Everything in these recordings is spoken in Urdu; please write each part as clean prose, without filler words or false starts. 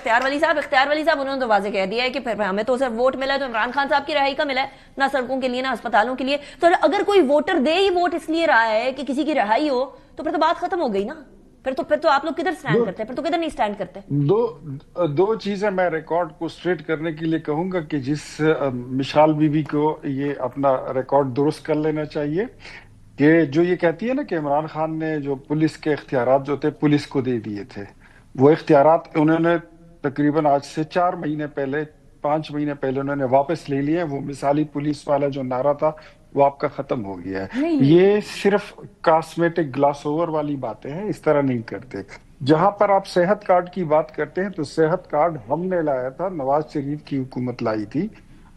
اختیار ولی صاحب انہوں نے تو واضح کہہ دیا ہے کہ پھر ہمیں تو صرف ووٹ ملا ہے تو عمران خان صاحب کی رہائی کا ملا ہے، نہ سڑکوں کے لیے نہ اسپتالوں کے لیے. تو اگر کوئی ووٹر دے ہی ووٹ اس لیے رہا ہے کہ کسی کی رہائی ہو تو پھر تو بات ختم ہو گئی نا. پھر تو آپ لوگ کدھر سٹینڈ کرتے ہیں؟ پھر تو کدھر نہیں سٹینڈ کرتے؟ دو چیزیں میں ریکارڈ کو سٹریٹ کرنے کے لیے کہوں گا کہ جس مشال بی بی کو یہ اپنا ریکارڈ درست کر لینا چاہیے کہ جو یہ کہتی ہے نا کہ عمران خان نے جو پولیس کے اختیارات جو تھے پولیس کو دے دیے تھے، وہ اختیارات انہوں نے تقریباً آج سے 5 مہینے پہلے انہوں نے واپس لے لیے. وہ مثالی پولیس والا جو نعرہ تھا وہ آپ کا ختم ہو گیا ہے. یہ صرف کاسمیٹک گلاس اوور والی باتیں ہیں، اس طرح نہیں کرتے. جہاں پر آپ صحت کارڈ کی بات کرتے ہیں تو صحت کارڈ ہم نے لایا تھا، نواز شریف کی حکومت لائی تھی،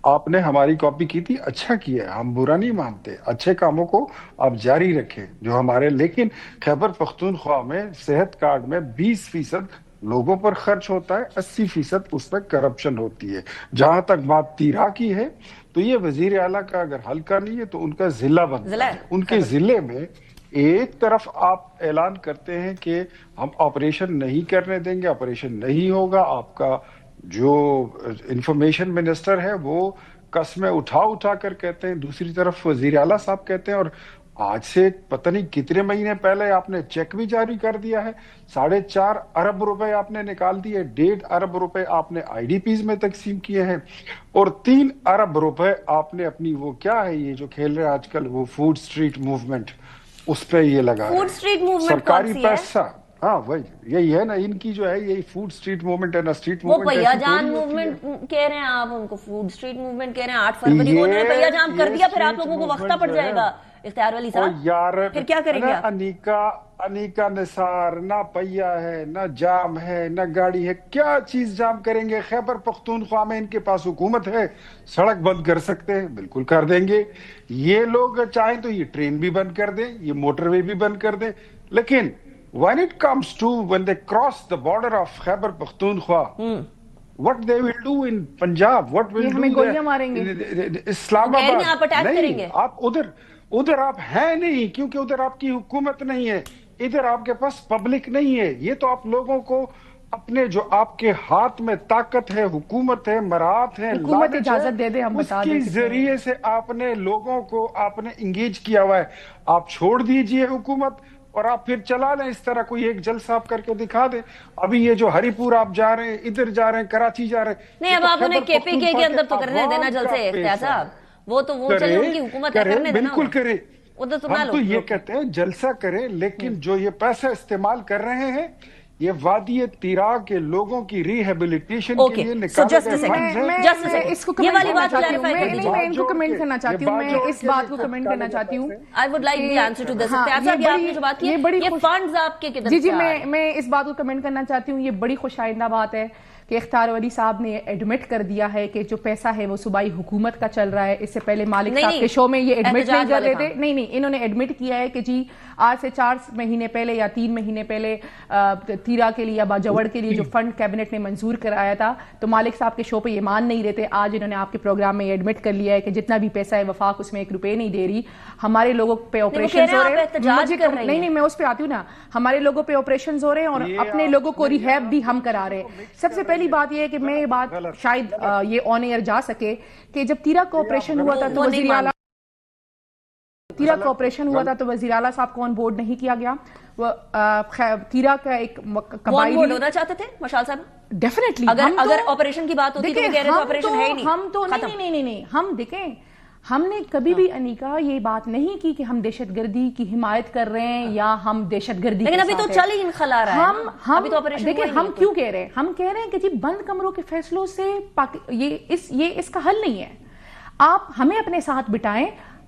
آپ نے ہماری کاپی کی تھی، اچھا کیا ہے، ہم برا نہیں مانتے، اچھے کاموں کو آپ جاری رکھیں جو ہمارے. لیکن خیبر پختونخوا میں صحت کارڈ میں 20% لوگوں پر خرچ ہوتا ہے، 80% اس میں کرپشن ہوتی ہے. جہاں تک بات تیرا کی ہے تو یہ وزیر اعلیٰ کا اگر حلقہ نہیں ہے تو ان کا ضلع بنتا ہے. ان کے ضلع میں ایک طرف آپ اعلان کرتے ہیں کہ ہم آپریشن نہیں کرنے دیں گے، آپریشن نہیں ہوگا، آپ کا جو انفارمیشن منسٹر ہے وہ قسمیں اٹھا کر کہتے ہیں، دوسری طرف وزیر اعلیٰ صاحب کہتے ہیں. اور آج سے پتہ نہیں کتنے مہینے پہلے آپ نے چیک بھی جاری کر دیا ہے، 4.5 ارب روپے آپ نے نکال دیے، 1.5 ارب روپے آپ نے آئی ڈی پیز میں تقسیم کیے ہیں، اور 3 ارب روپے آپ نے اپنی وہ کیا ہے یہ جو کھیل رہے ہیں آج کل وہ فوڈ اسٹریٹ موومنٹ، اس پہ یہ لگا فوڈ اسٹریٹ موومنٹ سرکاری پیسہ. ہاں وہی یہی ہے نا، ان کی جو ہے یہی فوڈ اسٹریٹ موومنٹ ہے نا. اسٹریٹ وہ پہیا جان موومنٹ کہہ رہے ہیں آپ ان کو، فوڈ اسٹریٹ موومنٹ کہہ رہے ہیں. 8 فروری کو انہوں نے پہیا جام کر دیا، پھر آپ لوگوں کو وقتہ پڑ جائے گا اختیار ولی صاحب، پھر کیا کریں گے آپ؟ انیکا نثار نہ پہیا ہے، نہ جام ہے، نہ گاڑی ہے، کیا چیز جام کریں گے؟ خیبر پختونخوا میں ان کے پاس حکومت ہے، سڑک بند کر سکتے ہیں، بالکل کر دیں گے. یہ لوگ چاہیں تو یہ ٹرین بھی بند کر دیں، یہ موٹر وے بھی بند کر دیں. لیکن when it comes to when they cross the border of Khyber Pakhtunkhwa, what they will do in Punjab, what will do in Islam Abad, نہیں آپ ادھر آپ ہیں نہیں، کیونکہ ادھر آپ کی حکومت نہیں ہے، ادھر آپ کے پاس پبلک نہیں ہے. یہ تو آپ لوگوں کو اپنے جو آپ کے ہاتھ میں طاقت ہے، حکومت ہے، مراعات ہے، حکومت اجازت دے دے ہم اس کے ذریعے سے آپ نے لوگوں کو آپ نے انگیج کیا ہوا ہے. آپ چھوڑ دیجئے حکومت اور آپ پھر چلا لیں اس طرح، کوئی ایک جلسہ آپ کر کے دکھا دیں. ابھی یہ جو ہری پور آپ جا رہے ہیں، ادھر جا رہے ہیں، کراچی جا رہے ہیں، نہیں اب آپ انہیں کے پی کے اندر تو کرنے دینا جلسے اختیار صاحب، وہ چلے ان کی حکومت ہے، کرنے دینا. بالکل کرے، ہم تو یہ کہتے ہیں جلسہ کریں، لیکن جو یہ پیسہ استعمال کر رہے ہیں یہ وادی تیرا کے لوگوں کی ریہیبلیٹیشن کے لیے نکالے گئے فنڈز ہیں. اس کو یہ والی بات کلیریفائی کر دیجیے. میں ان کو کمنٹ کرنا چاہتی ہوں، میں اس بات کو کمنٹ کرنا چاہتی ہوں. I would like the answer to this. یہ آپ نے جو بات کی یہ فنڈز آپ کے کدھر سے؟ جی میں اس بات کو کمنٹ کرنا چاہتی ہوں. یہ بڑی خوش آئندہ بات ہے کہ اختیار ولی صاحب نے ایڈمٹ کر دیا ہے کہ جو پیسہ ہے وہ صوبائی حکومت کا چل رہا ہے. اس سے پہلے مالک صاحب کے شو میں یہ ایڈمٹ نہیں کرتے تھے. نہیں انہوں نے ایڈمٹ کیا ہے کہ جی آج سے 4 مہینے پہلے یا 3 مہینے پہلے تیرا کے لیے یا باجوڑ کے لیے جو فنڈ کیبنٹ نے منظور کرایا تھا تو مالک صاحب کے شو پہ یہ مان نہیں رہتے. آج انہوں نے آپ کے پروگرام میں یہ ایڈمٹ کر لیا ہے کہ جتنا بھی پیسہ ہے وفاق اس میں 1 روپے نہیں دے رہی. ہمارے لوگوں پہ آپریشنز ہو رہے ہیں. نہیں میں اس پہ آتی ہوں نا. ہمارے لوگوں پہ آپریشنز ہو رہے ہیں اور اپنے لوگوں کو ریہیب بھی ہم کرا رہے ہیں. سب سے پہلی بات یہ ہے کہ میں یہ بات شاید یہ آن ایئر جا سکے کہ جب تیرا کو آپریشن ہوا تھا تو وزیر اعلیٰ وزیر اعلیٰ صاحب کو آن بورڈ نہیں کیا گیا. تیرا کا ایک قبائلی بورڈ ہونا چاہتے تھے مشال صاحب ڈیفینیٹلی. اگر آپریشن کی بات ہوتی تو وہ کہہ رہے تھے آپریشن ہے ہی نہیں. ہم تو نہیں ہم دیکھیں ہم نے کبھی بھی انیکا یہ بات نہیں کی کہ ہم دہشت گردی کی حمایت کر رہے ہیں یا ہم دہشت گردی، لیکن ابھی تو چل ہی انخلا رہا ہے. دیکھیں ہم کیوں کہہ رہے ہیں، ہم کہہ رہے ہیں کہ جی بند کمروں کے فیصلوں سے یہ اس کا حل نہیں ہے. آپ ہمیں اپنے ساتھ بٹائیں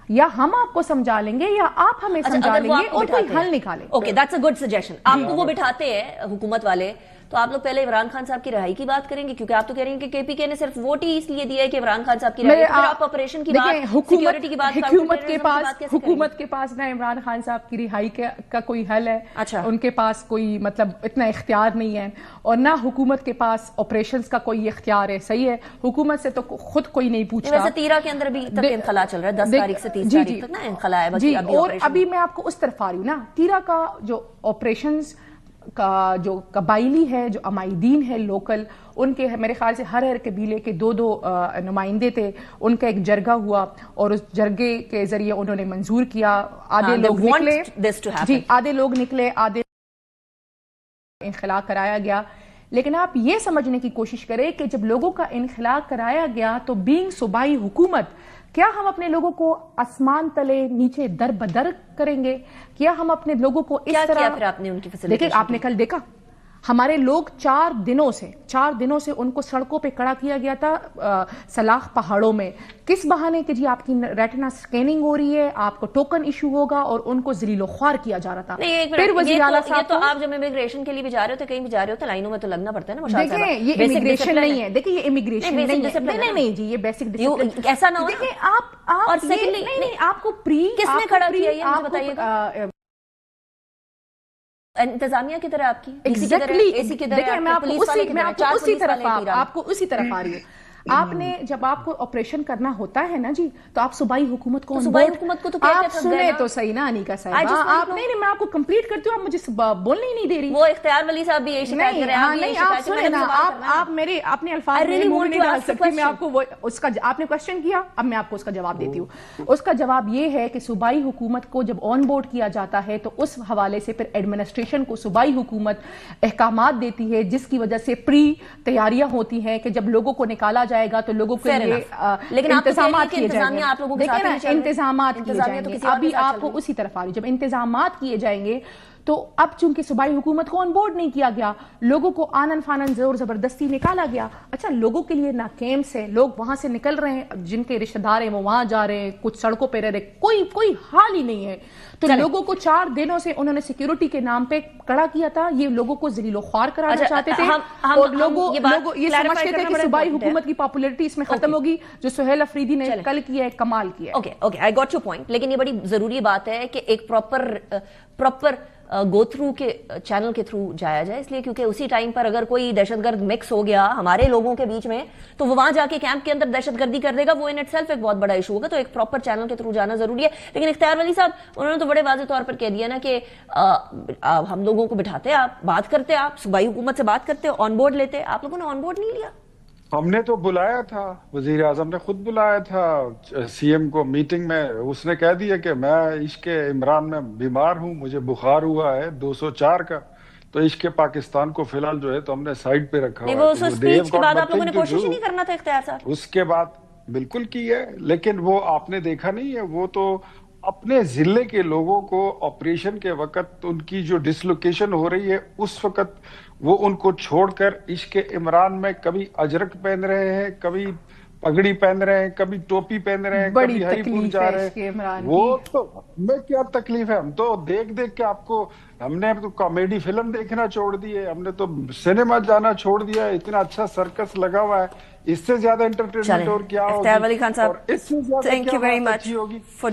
یا ہم آپ کو سمجھا لیں گے یا آپ ہمیں سمجھا لیں گے اور کوئی حل نکالیں. Okay that's a good suggestion. آپ کو وہ بٹھاتے ہیں حکومت والے تو آپ لوگ پہلے عمران خان صاحب کی رہائی کی بات کریں گے، کیونکہ آپ تو کہہ رہے ہیں کہ کے پی کے نے صرف ووٹ ہی اس لیے دیا ہے کہ عمران خان صاحب کی رہائی. پھر آپ آپریشن کی بات، سیکیورٹی کی بات، حکومت کے پاس نہ عمران خان صاحب کی رہائی کا کوئی حل ہے. اچھا ان کے پاس کوئی مطلب اتنا اختیار نہیں ہے اور نہ حکومت کے پاس آپریشنز کا کوئی اختیار ہے. صحیح ہے، حکومت سے تو خود کوئی نہیں پوچھتا. ویسے تیرا کے اندر بھی تک انخلا چل رہا ہے 10 تاریخ سے 30 تاریخ تک نا انخلا ہے. جی اور ابھی میں آپ کو اس طرف آ رہی ہوں نا. تیرا کا جو آپریشنز کا جو قبائلی ہے، جو عمائدین ہے لوکل، ان کے میرے خیال سے ہر قبیلے کے 2 نمائندے تھے، ان کا ایک جرگہ ہوا اور اس جرگے کے ذریعے انہوں نے منظور کیا. آدھے لوگ نکلے، جی آدھے لوگ نکلے، آدھے انخلا کرایا گیا. لیکن آپ یہ سمجھنے کی کوشش کریں کہ جب لوگوں کا انخلا کرایا گیا تو بینگ صوبائی حکومت، کیا ہم اپنے لوگوں کو آسمان تلے نیچے در بدر کریں گے؟ کیا ہم اپنے لوگوں کو اس طرح کیا پھر آپ نے ان کی فیسلٹیشن؟ دیکھیں آپ نے کل دیکھا ہمارے لوگ 4 دنوں سے ان کو سڑکوں پہ کھڑا کیا گیا تھا سلاخ پہاڑوں میں. کس بہانے کہ جی آپ کی ریٹنا سکیننگ ہو رہی ہے، آپ کو ٹوکن ایشو ہوگا، اور ان کو ذلیل و خوار کیا جا رہا تھا. پھر وزیر اعلیٰ صاحب تو آپ جب امیگریشن کے لیے بھی جا رہے ہوتے، کہیں بھی جا رہے ہوتے، لائنوں میں تو لگنا پڑتا ہے نا. دیکھیں یہ امیگریشن نہیں ہے، دیکھیں یہ امیگریشن نہیں جی، یہ بیسک ڈسپلن ایسا نہ ہو. دیکھیں آپ کو پری کس نے کھڑا کیا یہ مجھے بتائیے. انتظامیہ کی طرح آپ کی ایگزیکٹلی دیکھیں میں آپ کو اسی طرف آ رہی ہوں. آپ نے جب آپ کو آپریشن کرنا ہوتا ہے نا جی، تو آپ صوبائی حکومت کو آپ سنیں تو صحیح نا انیکا صاحب، آپ نہیں میں آپ کو کمپلیٹ کرتی ہوں، آپ مجھے بولنے ہی نہیں دے رہی. وہ اختیار ولی صاحب بھی یہی شکایت کر رہے ہیں. نہیں آپ سنیں نا، آپ میرے اپنے الفاظ نہیں ڈال سکتی. میں آپ کو اس کا آپ نے کوشچن کیا، اب میں آپ کو اس کا جواب دیتی ہوں. اس کا جواب یہ ہے کہ صوبائی حکومت کو جب آن بورڈ کیا جاتا ہے تو اس حوالے سے پھر ایڈمنسٹریشن کو صوبائی حکومت احکامات دیتی ہے، جس کی وجہ سے پری تیاریاں ہوتی ہیں کہ جب لوگوں کو نکالا جائے گا تو لوگوں کے لیے انتظامات کیے جائیں گے. دیکھیں نا انتظامات کیے جائیں گے. ابھی آپ کو اسی طرف آ رہی، جب انتظامات کیے جائیں گے تو اب چونکہ صوبائی حکومت کو آن بورڈ نہیں کیا گیا، لوگوں کو آنن فانن زور زبردستی نکالا گیا. اچھا لوگوں کے لیے نہ کیمپس ہے، لوگ وہاں سے نکل رہے ہیں، جن کے رشتہ دار ہیں وہ وہاں جا رہے ہیں، کچھ سڑکوں پہ رہ رہے، کوئی حال ہی نہیں ہے. تو لوگوں کو 4 دنوں سے انہوں نے سیکیورٹی کے نام پہ کڑا کیا تھا. یہ لوگوں کو ذلیل و خوار کرانا چاہتے تھے، اور لوگ یہ سمجھتے تھے کہ صوبائی حکومت کی پاپولیرٹی اس میں ختم ہوگی. جو سہیل افریدی نے کل کیا ہے کمال کیا ہے. Okay I got your point. لیکن یہ بڑی ضروری بات ہے کہ ایک پراپر گو تھرو کے چینل کے تھرو جایا جائے، اس لیے کیونکہ اسی ٹائم پر اگر کوئی دہشت گرد مکس ہو گیا ہمارے لوگوں کے بیچ میں تو وہ وہاں جا کے کیمپ کے اندر دہشت گردی کر دے گا، وہ ان اٹ سیلف ایک بہت بڑا ایشو ہوگا. تو ایک پراپر چینل کے تھرو جانا ضروری ہے. لیکن اختیار ولی صاحب انہوں نے تو بڑے واضح طور پر کہہ دیا نا کہ ہم لوگوں کو بٹھاتے، آپ بات کرتے، آپ صوبائی حکومت سے بات کرتے، آن بورڈ لیتے. آپ لوگوں نے آن بورڈ نہیں لیا. ہم نے تو بلایا تھا، وزیر اعظم نے خود بلایا تھا سی ایم کو میٹنگ میں. اس نے کہہ دیا کہ میں عشق عمران میں بیمار ہوں، مجھے بخار ہوا ہے 204 کا، تو عشق پاکستان کو فی الحال جو ہے تو ہم نے سائڈ پہ رکھا ہوا ہے. وہ اسپیچ کے بعد آپ لوگوں نے کوشش ہی نہیں کرنا تھا اختیار صاحب؟ اس کے بعد بالکل کی ہے، لیکن وہ آپ نے دیکھا نہیں ہے. وہ تو اپنے ضلع کے لوگوں کو آپریشن کے وقت ان کی جو ڈسلوکیشن ہو رہی ہے اس وقت وہ ان کو چھوڑ کر عشق عمران میں کبھی اجرک پہن رہے ہیں، کبھی پگڑی پہن رہے ہیں، کبھی ٹوپی پہن رہے ہیں، کبھی ہری پور جا رہے ہیں. وہ تو ہمیں کیا تکلیف ہے، ہم تو دیکھ کے آپ کو، ہم نے تو کامیڈی فلم دیکھنا چھوڑ دی ہے، ہم نے تو سنیما جانا چھوڑ دیا ہے. اتنا اچھا سرکس لگا ہوا ہے، اس سے زیادہ انٹرٹینمنٹ اور کیا ہوگی، اختیار ولی خان صاحب اور اس سے زیادہ تھینک یو ویری مچ ہوگی.